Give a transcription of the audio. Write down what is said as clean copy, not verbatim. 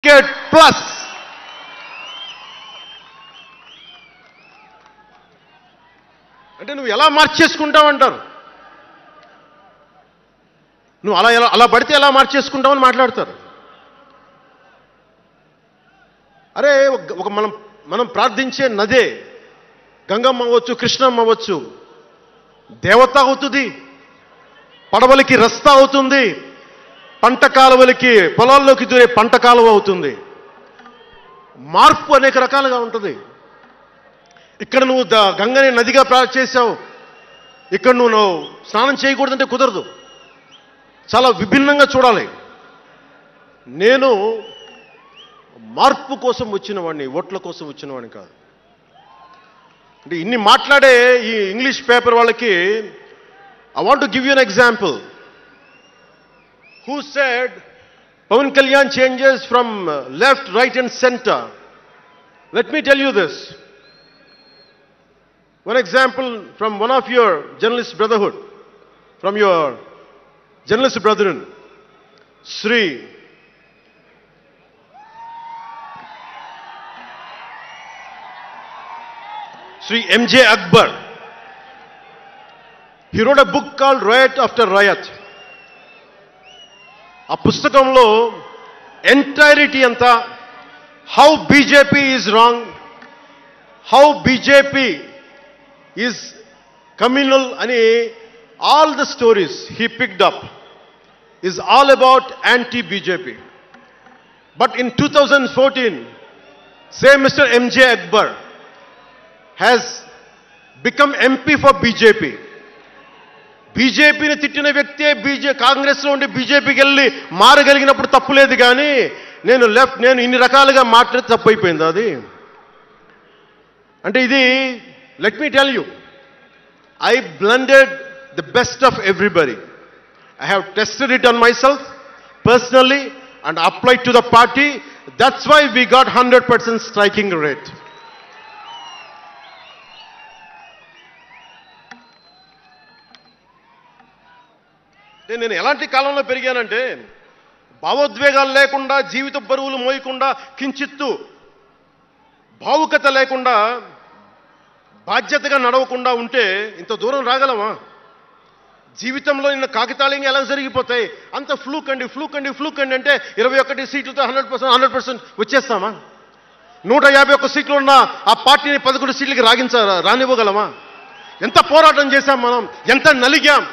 Plus అంటే నువ్వు ఎలా మార్చేసుకుంటావంటారు. నువ్వు అలా పడితే ఎలా మార్చేసుకుంటావని మాట్లాడతారు. అరే ఒక మనం ప్రార్థించే నదే గంగమ్మ అవ్వచ్చు, కృష్ణమ్మ అవ్వచ్చు, దేవత అవుతుంది, పడవలకి రస్తా అవుతుంది, పంట కాలువలకి పొలాల్లోకి దూరే పంట కాలువ అవుతుంది. మార్పు అనేక రకాలుగా ఉంటుంది. ఇక్కడ నువ్వు గంగని నదిగా చేసావు, ఇక్కడ నువ్వు స్నానం చేయకూడదంటే కుదరదు. చాలా విభిన్నంగా చూడాలి. నేను మార్పు కోసం వచ్చిన వాడిని, ఓట్ల కోసం వచ్చిన వాడిని కాదు. అంటే ఇన్ని మాట్లాడే ఈ ఇంగ్లీష్ పేపర్ వాళ్ళకి I want to give you an example. Who said Pawan Kalyan changes from left, right and center? Let me tell you this. One example from one of your journalist brotherhood, from your journalist brethren, Sri M.J. Akbar. He wrote a book called Riot After Riot. ఆ పుస్తకంలో entirety అంతా how BJP is wrong, how BJP is communal అని all the stories he picked up is all about anti BJP. But in 2014 same mister MJ Akbar has become MP for BJP. బీజేపీని తిట్టిన వ్యక్తే కాంగ్రెస్లో ఉండి బీజేపీకి వెళ్ళి మారగలిగినప్పుడు తప్పులేదు, కానీ నేను ఇన్ని రకాలుగా మాట్లాడితే తప్పు అయిపోయింది అది. అంటే ఇది let me tell you, I blended the best of everybody. I have tested it on my self personally and applied to the party. That's why we got 100% striking rate. నేను ఎలాంటి కాలంలో పెరిగానంటే భావోద్వేగాలు లేకుండా, జీవిత బరువులు మోయకుండా, కించిత్తు భావుకత లేకుండా, బాధ్యతగా నడవకుండా ఉంటే ఇంత దూరం రాగలమా? జీవితంలో నిన్న కాగితాళంగా ఎలా జరిగిపోతాయి? అంత ఫ్లూక్ అండి అంటే 21 సీట్లతో 100% వచ్చేస్తామా? 151 సీట్లు ఉన్న ఆ పార్టీని 11 సీట్లకి రానివ్వగలమా? ఎంత పోరాటం చేశాం మనం, ఎంత నలిగాం.